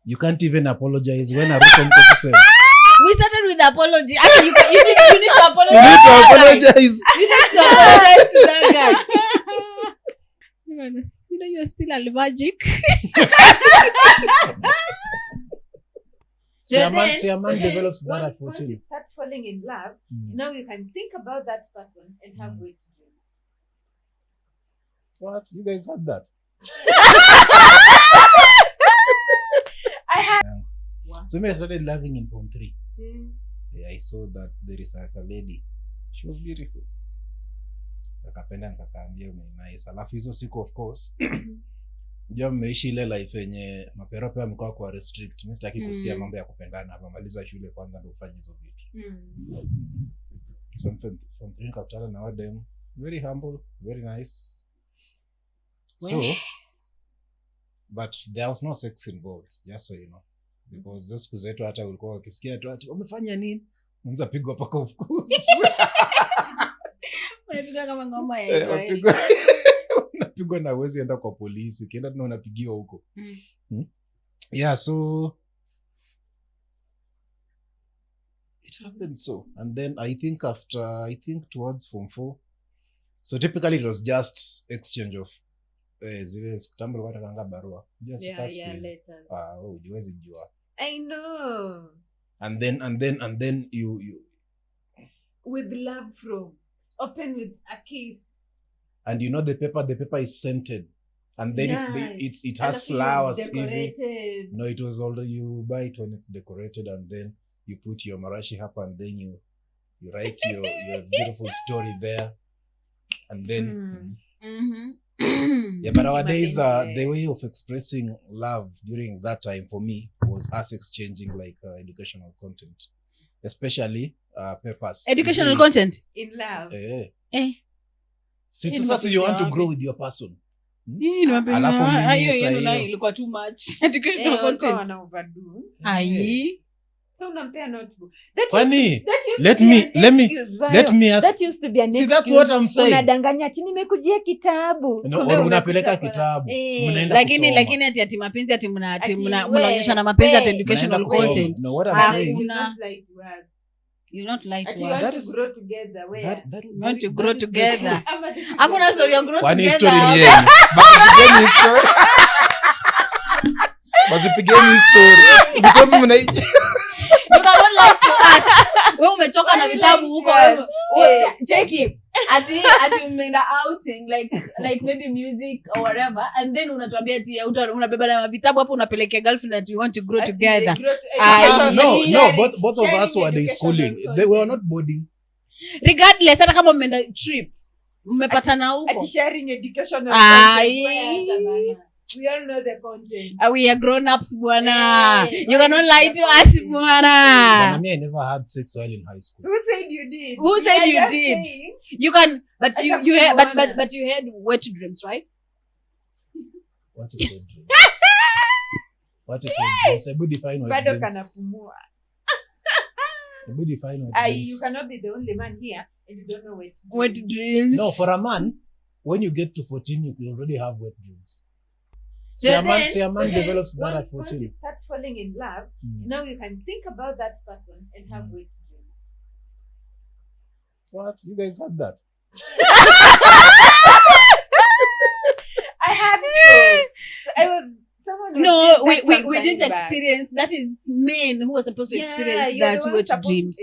You can't even apologize when a Russian to say. We started with apology. Actually, you need to apologize. You need to apologize. You need to apologize to that guy. You know you're still allergic. See, a man develops that at 14. Once you start falling in love, now you can think about that person and have wet dreams. What? You guys had that? I had. So I started loving in Form 3. Yeah, I saw that there is a lady. She was beautiful. Akapenda nikakaambia nice. Alafu hizo siku of course. Ndio mmeishi ile life yenye mapero pia mkoa kwa restrict. Mimi sitaki kusikia mambo ya kupendana hapa. Maliza shule kwanza ndio ufanye hizo vitu. So from 3 nikakutana na wadem. Very humble, very nice. So but there was no sex involved, just so you know. Because those siku zetu hata ulikuwa ukisikia tu ati umefanya nini? Unaweza pigwa paka of course. Unapigwa kama ngoma ya Israeli. Unapigwa na uwezi enda kwa polisi, kienda tuna unapigiwa huko. Yeah, so it happened so. And then I think towards Form 4. So typically it was just exchange of zile kitambo kwa kanga barua. Just letters. Ujiwezi jua. I know. And then you with love from open with a kiss. And you know the paper is scented. And then it has flowers. Decorated. No, it was already, you buy it when it's decorated and then you put your marashi up and then you write your beautiful story there. And then yeah, but nowadays the way of expressing love during that time for me was us exchanging like educational content, especially papers. Educational content in love. Since you want to grow with your person. Alafu mimi ilikuwa too much. Educational content. So unampea notebook. Let me ask. That used to be an excuse. See, that's what I'm saying. Unadanganya ati nimekujia kitabu. No, unapeleka kitabu. Lakini ati mapenzi ati mnaonyesha na mapenzi at educational content. No, what I'm saying. You not like to us. You not like to us. You want to grow together. Where? You want to grow together. Hakuna story ya grow together. One story ni yeye. Basipigeni story. Basipigeni story. Because mna You cannot lie to us. Wewe umetoka na vitabu huko. Check it. Ati mmeenda outing like maybe music or whatever, and then unatuambia ati unabeba na vitabu hapo unapelekea girlfriend that you want to grow together. No, both of us were day schooling. They were not boarding. Regardless, hata kama mmeenda trip, mmepatana huko. Ati sharing educational content. We all know the content. We are grown ups, bwana. You cannot lie to us, bwana. I never had sex while in high school. Who said you did? Who said you did? You can, but you had wet dreams, right? What is wet dreams? What is wet dreams? I would define wet dreams. I would define wet dreams. You cannot be the only man here and you don't know wet dreams. Wet dreams. No, for a man, when you get to 14, you can already have wet dreams. So a man develops that at 14. Once you start falling in love, now you can think about that person and have wet dreams. What? You guys had that? I had so I was someone. No, we didn't experience. That is men who were supposed to experience that wet dreams.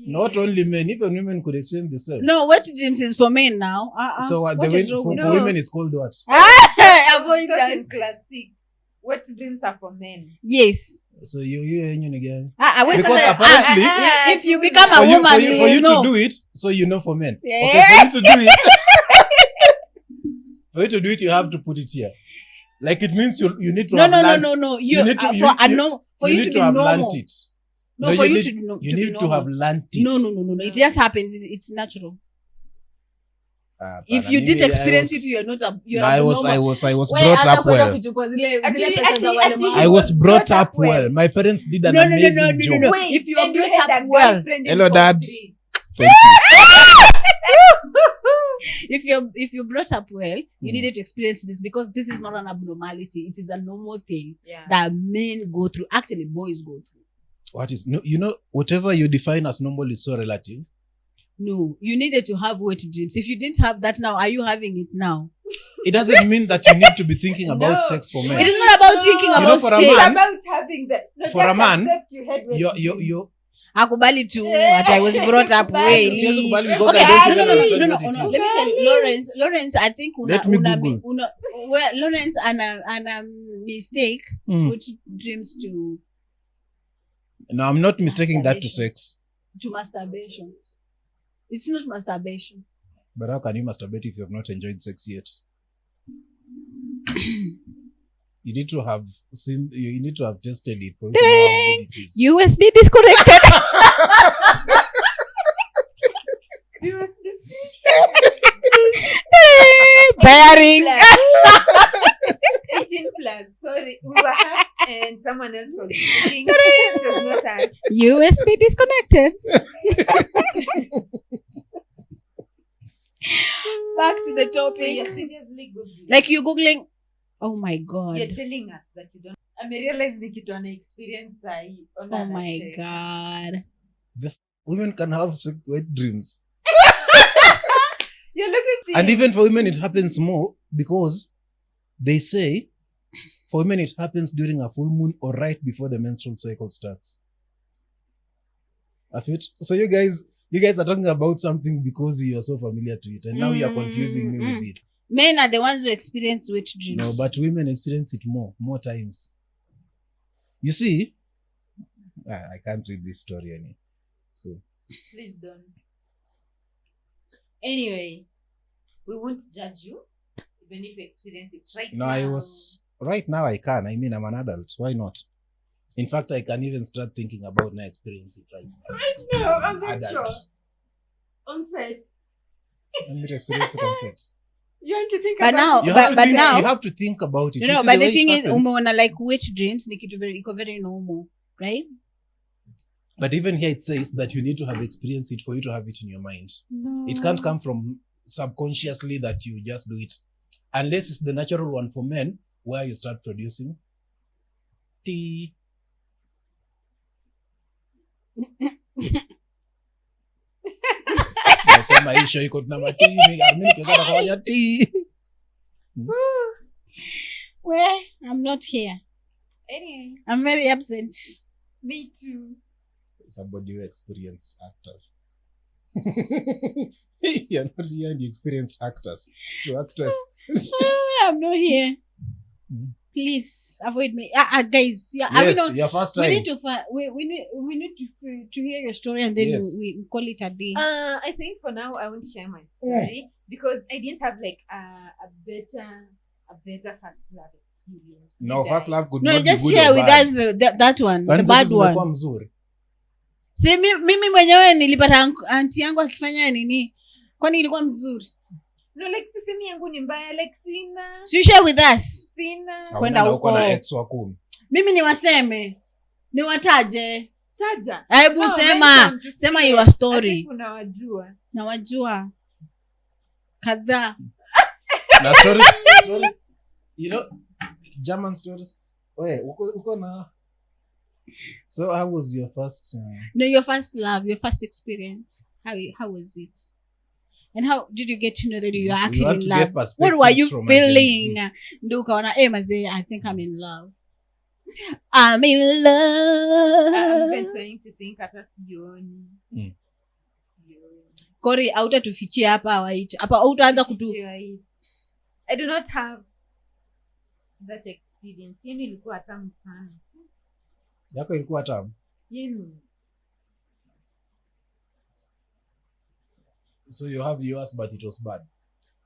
Not only men, even women could experience the same. No, wet dreams is for men now. So for women it's called what? Avoid that. In class 6. Wet dreams are for men. Yes. So you again. Because apparently, if you become a woman, for you know. to do it, so you know for men. Yeah. Okay, for you to do it, for you to do it, you have to put it here. Like it means you need to have learned. No. You need to have learned it. No, for you to have learned it. No. It just happens. It's natural. If you did experience it, you're not a. I was brought up well. I was brought up well. My parents did an amazing job. No. If you are brought up well, hello, Dad. Thank you. if you're brought up well, you Mm. needed to experience this because this is not an abnormality. It is a normal thing Yeah. that men go through. Actually, boys go through. What is no? You know, whatever you define as normal is so relative. No, you needed to have wet dreams. If you didn't have that now, are you having it now? It doesn't mean that you need to be thinking about No. sex for It men. is not about thinking You know, about for a sex. man- It's about having that. No, For a just man, accept you had wet dreams. You Akubali too. That I was brought up Kubali. well. Siwezi kubali because Okay, I don't no, even no, understand no, what no, it no. is. Let me tell you, Lawrence, I think Let me Google. Lawrence ana mistake Mm. which dreams to No, I'm not mistaking that to Masturbation. sex. masturbation. It's not masturbation. But how can you masturbate if you have not enjoyed sex yet? You need to have seen. You need to have tested it for you to know how good it is. USB disconnected. Viewers, this Bearing. 18 plus. Sorry, we were hacked and someone else was speaking. It was not us. USB disconnected. Back to the So topic. you're seriously googling. Like you googling. Oh my god. You're telling us that you don't. I realize ni kitu ana experience sahi. Oh my god. Women can have wet dreams, You're looking and even for women, it happens more because they say for women it happens during a full moon or right before the menstrual cycle starts. So you guys are talking about something because you are so familiar to it, and now you are confusing me with it. Men are the ones who experience wet dreams. No, but women experience it more times. You see, I can't read this story anymore. So Please don't. Anyway, we won't judge you, even if you experience it right now I can. I mean, I'm an adult. Why not? In fact, I can even start thinking about now experiencing it right now. No, I'm this Adult. sure. On set. Let me experience it on set. You want to think But about now- it. You But- have to but think, now- you have to think about it. No, You no, see but way the thing it is, happens. umeona like wet dreams, ni kitu very normal, right? But even here it says that you need to have experienced it for you to have it in your mind. No. It can't come from subconsciously that you just do it. Unless it's the natural one for men where you start producing tea. Nasema hii show iko na matii, mimi nikiweza kufanya tea. Well, I'm not here. Anyway, I'm very absent. me too. Somebody who experienced actors. You're not here and you experienced actors. To actors. I'm not here. Mm. Please avoid me. Guys, yeah, are we Yes, not? your first We time. need to we need to hear your story and then Yes. we call it a day. I think for now I won't share my story because I didn't have like a better first love experience. No, Did first I? love could No, not just be good share or with bad. us that one, Kwani the zote bad zimekuwa one. mzuri. Si mimi mwenyewe nilipata anti yangu akifanya nini? Kwani ilikuwa mzuri? No, like sisemi yangu ni mbaya, like sina. So you share with us. Sina. Kwenda Hauna uko na huko. ex wa 10. Mimi niwaseme. Niwataje. Taja. Hebu No, sema, mention to sema see your it, story. as if unawajua. Nawajua. Kadhaa. Na stories, you know, German stories. Oye, uko na. So how was your first No, your first love, your first experience. How was it? And how did you get to know that you are actually want in to get love? perspectives What were you from a Gen Z. feeling? Ndio ukaona mazee, I think I'm in love. I'm in love. I've been trying to think hata sioni. Mm. Sioni. Kori, hautatufichia hapa wait. Hapa utaanza kutu. I do not have that experience. Yenu ilikuwa tamu sana. Yako ilikuwa tamu. Yenu. So you have yours but it was bad.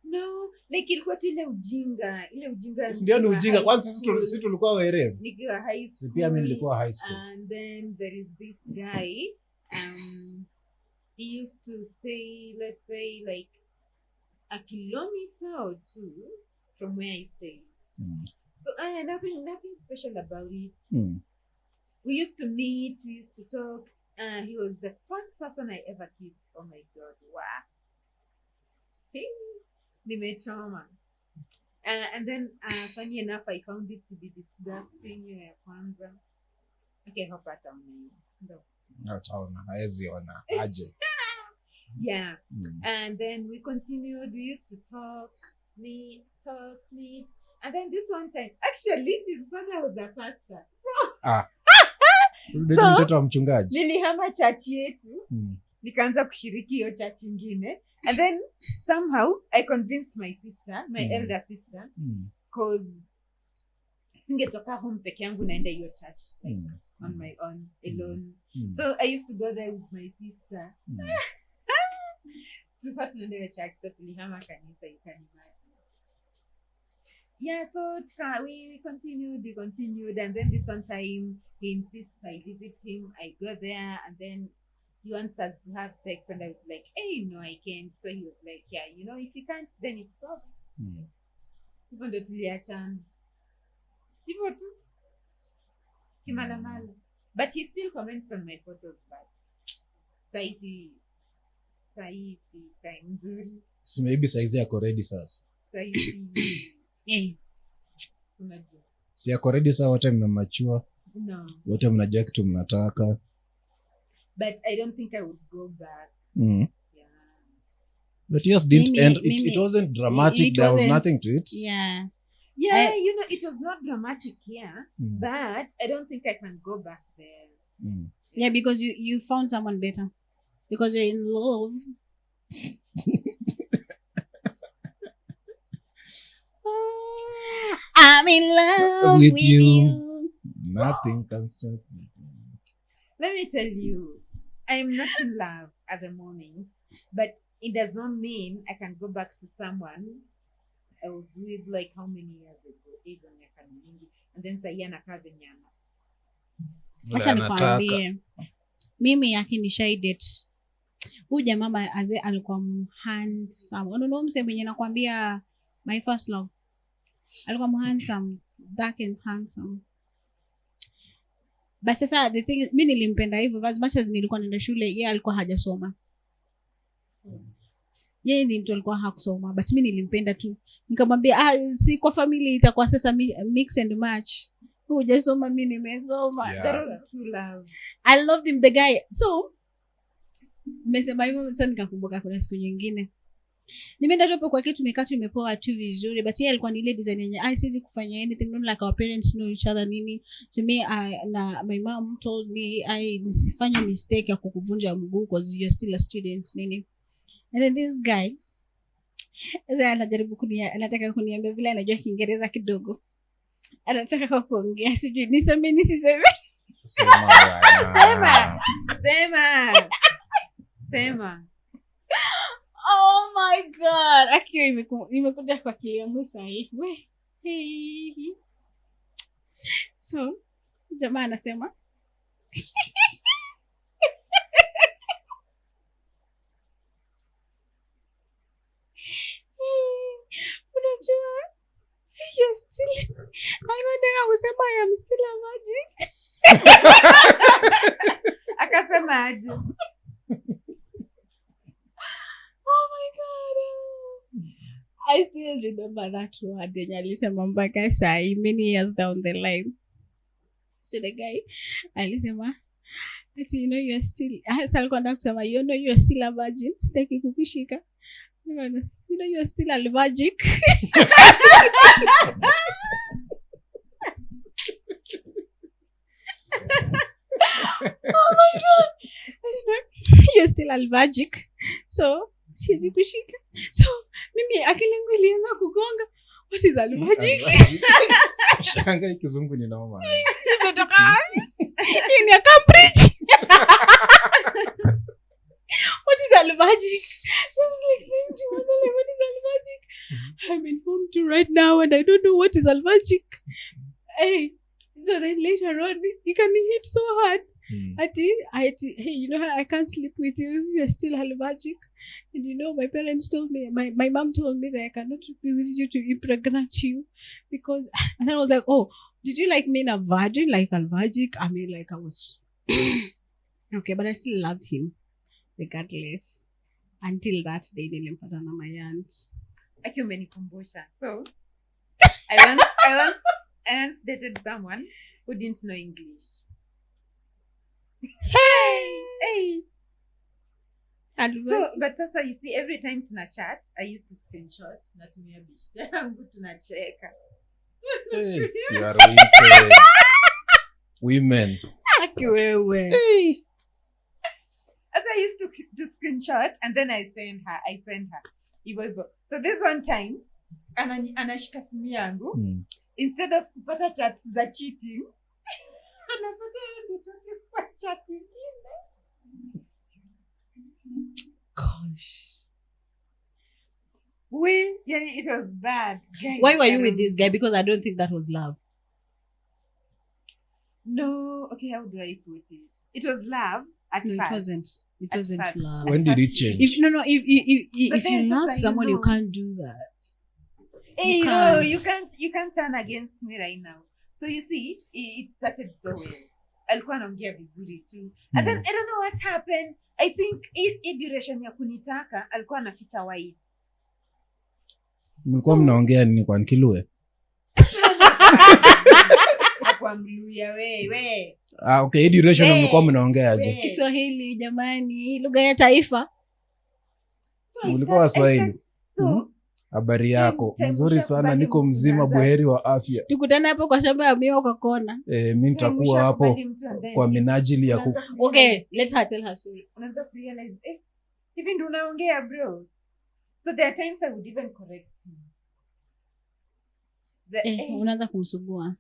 No, like ilikuwa tu ile ujinga. Ile ujinga. Ndio ni nikiwa ujinga. high Kwanza school. sisi tulikuwa werevu. Nikiwa high Si school. pia mimi nilikuwa high school. And then there is this guy. He used to stay, let's say, like a kilometer or two from where I stay. Mm. So nothing special about it. Mm. We used to meet, we used to talk. He was the first person I ever kissed. Oh my God, wow. nimechoma. And then funny enough, I found it to be disgusting. Hiyo ya kwanza. Okay, hope ataona. Utaona, haezi ona aje. Yeah. And then we continued. We used to meet. And then this one time, actually, this one I was a pastor. So mtoto wa mchungaji. Nilihama church yetu. Nikaanza kushiriki hiyo church ingine. And then somehow I convinced my sister, my elder sister, because singetoka home peke yangu naenda hiyo church on my own, alone. So I used to go there with my sister. Tulikuwa tunaenda hiyo church, so tulihama kanisa, you can imagine. Yeah, so we continued, and then this one time he insists I visit him. I go there, and then he wants us to have sex, and I was like, hey, no, I can't. So he was like, yeah, you know, if you can't, then it's over. Hivyo ndo tuliachana. Hivyo tu. Kimalamala. But he still comments on my photos, but saisi time nzuri. So maybe saizi yako ready sasa. Saisi. Sunajua. Si yako ready sasa, wote mmemachua. No. Wote mnajua kitu mnataka. But I don't think I would go back. Yeah. But yours didn't end. It wasn't dramatic. There was nothing to it. Yeah. Yeah, you know, it was not dramatic, but I don't think I can go back there. Yeah, because you found someone better. Because you're in love. I'm in love with you. Nothing can stop me. Let me tell you, I'm not in love at the moment, but it does not mean I can go back to someone I was with like how many years ago? And then sahi anakaa venye ana. Acha nikwambie. Mimi akinishai date. Huyu jamaa azee alikuwa handsome. Unaona mse mwenye nakwambia my first love. Alikuwa handsome, dark and handsome. But sasa the thing mimi nilimpenda hivyo as much as nilikuwa naenda shule, yeye alikuwa hajasoma. Yeye ni mtu alikuwa hakusoma, but mimi nilimpenda tu. Nikamwambia si kwa family itakuwa sasa mix and match. Hujasoma, mimi nimesoma. That was true love. I loved him, the guy. So nimesema hivyo sasa, nikakumbuka kuna siku nyingine nimeenda hapo kwa kitu tumekaa tumepoa tu vizuri, but yeye alikuwa ni ile design yenye siwezi kufanya anything, not like our parents know each other nini. To me my mom told me nisifanye mistake ya kukuvunja mguu because you're still a student nini. And then this guy sasa anataka kuniambia vile anajua Kiingereza kidogo, anataka kuongea sijui niseme nisiseme. Sema. Oh my god, akiwa imekuja kwa akili yangu sahi. So jamaa anasema unajua you're still nataka kusema I am still a virgin. Akasema aje? Oh my god, I still remember that word yenye alisema mpaka sahi, many years down the line. So the guy alisema that you know you're still alikuwa anataka kusema you know you're still a virgin, sitaki kukushika. You know you're still allergic. Oh my god, you know you're still allergic, so siwezi kushika. So mimi akili yangu ilianza kugonga, what is allergic? Shanga kizungu ni noma. Nimetoka in ya Cambridge. What is allergic? I was like, what is allergic? I'm informed to right now and I don't know what is allergic. Hey, so then later on he can hit so hard. Hey, you know I can't sleep with you, you're still allergic. And you know my parents told me, my mom told me that I cannot be with you to impregnate you because, and then I was like, oh, did you like mean a virgin, like allergic? I mean, like I was okay, but I still loved him regardless. until that day nilimpata na my aunt. Aki umenikumbusha. So I once dated someone who didn't know English. Hey. So, but sasa you see, every time tuna chat, I used to screenshot, natumia bishte yangu tunacheka. Hey, you are wicked. Women. Aki wewe. Hey. As I used to screenshot and then I send her. Hivyo. So this one time, anashika simu yangu, instead of kupata chats za cheating, anapata kwa chatting. Gosh. It was bad. Guys, Why were you with this guy? Because I don't think that was love. No, okay, how do I put it? It was love at No, first. it wasn't first. love. When did it change? If But then you love Sasa, someone, you know. can't do that. Hey, You no, can't. you can't turn against me right now. So you see, it started so well. Alikuwa anaongea vizuri tu. And then I don't know what happened. I think hii duration ya kunitaka alikuwa anaficha white. Mlikuwa mnaongea nini kwa Nkilue? Kwa Mluya we. Okay, hii duration mlikuwa mnaongea aje? Kiswahili jamani, lugha ya taifa. So Mlikuwa Waswahili. So Habari yako. time Mzuri sana, ushakubali niko mtu mzima, unaanza. buheri wa afya. Tukutane hapo kwa shamba ya miwa kwa kona. Mimi nitakuwa hapo kwa minajili ya Okay, let her tell her story. Unaanza kurealize, hivi ndio unaongea bro. So there are times I would even correct him. Unaanza kumsugua.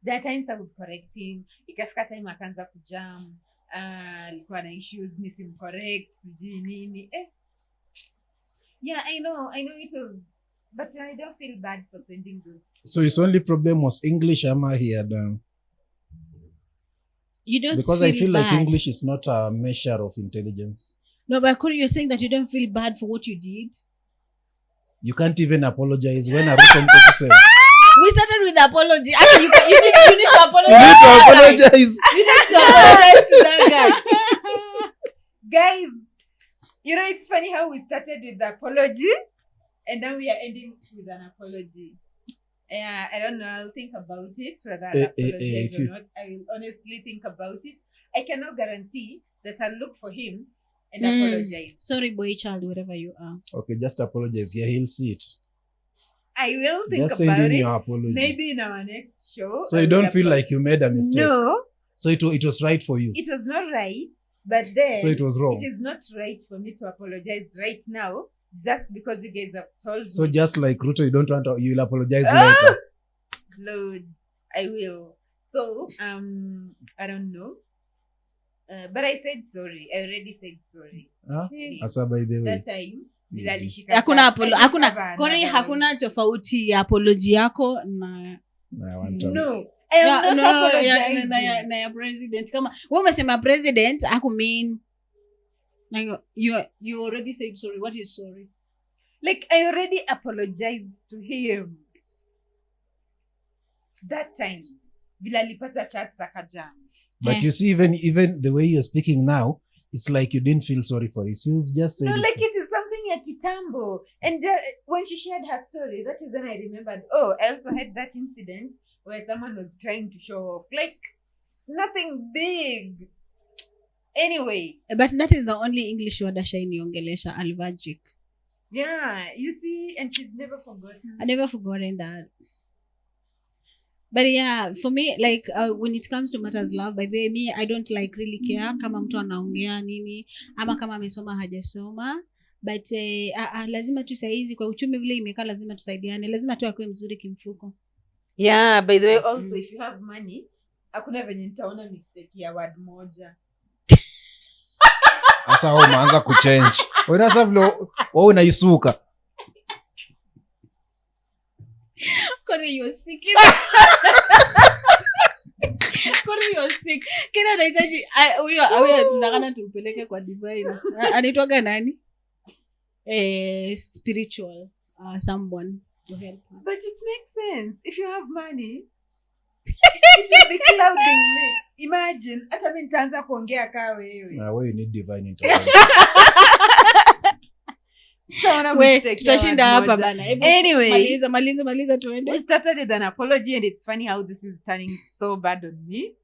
There are times I would correct him. Ikafika time akaanza kujam. Alikuwa na issues, nisimcorrect, sijui nini. Yeah, I know it was, but I don't feel bad for sending those. So his only problem was English, ama he had You don't because feel I feel bad. like English is not a measure of intelligence. No, but Corey, you're saying that you don't feel bad for what you did. You can't even apologize when a written person. We started with apology. Actually, you need to apologize. You need to apologize. You need to apologize to that guy. Guys, you know, it's funny how we started with the apology and now we are ending with an apology. Yeah, I don't know. I'll think about it, whether I'll apologize or not. I will honestly think about it. I cannot guarantee that I'll look for him and apologize. Sorry, boy, child, wherever you are. Okay, just apologize. Yeah, he'll see it. I will think Just send about in it. your apology. Maybe in our next show. So you don't feel like you made a mistake. No, So it was right for you. it was not right. But then So it was wrong. it is not right for me to apologize right now just because you guys have told So me. just like Ruto, you don't want to, you'll apologize later. Lord, I will. So I don't know. But I said sorry. I already said sorry. Huh? Asa, by the way. That time, bila alishika Hakuna chat, I didn't have Corey, another hakuna tofauti ya apology yako na I want one. to. No, I am not apologizing. na ya president. Kama wewe umesema president, aku mean like you already said sorry. What is sorry? Like I already apologized to him. That time, bila alipata chat sakajam. But you see, even the way you're speaking now, it's like you didn't feel sorry for it. You just said No, it. like it is something ya kitambo. And when she shared her story, that is when I remembered, I also had that incident where someone was trying to show off. Like, nothing big. Anyway. But that is the only English word Asha iniongelesha, alvagic. Yeah, you see, and she's never forgotten. I never forgotten that. But yeah, for me, like when it comes to matters love, by the way, me, I don't like really care kama mtu anaongea nini ama kama amesoma hajasoma. But lazima tu saizi kwa uchumi vile imekaa, lazima tusaidiane, lazima tu akue mzuri kimfuko. Yeah, by the way, also if you have money, hakuna venye nitaona mistake ya word moja. Asa wewe umeanza kuchange. Wewe sasa vile wewe unaisuka. Corey, you're sick. Corey, you're sick. Kina nahitaji huyo tunakana tumpeleke kwa divine. Anaitwaga nani? Spiritual someone to help her. But it makes sense. If you have money, it will be clouding me. imagine hata mimi nitaanza kuongea kaa wewe. Now you need divine intervention. Sitaona We, mistake ya tutashinda word hapa moja. bana. Hebu Anyway. maliza tuende. We started with an apology, and it's funny how this is turning so bad on me.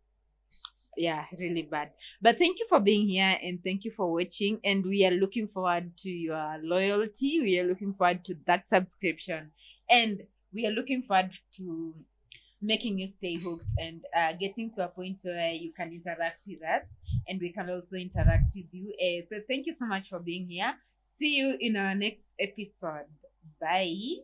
Yeah, really bad. But thank you for being here, and thank you for watching. And we are looking forward to your loyalty. We are looking forward to that subscription. And we are looking forward to making you stay hooked and getting to a point where you can interact with us, and we can also interact with you. So thank you so much for being here. See you in our next episode. Bye.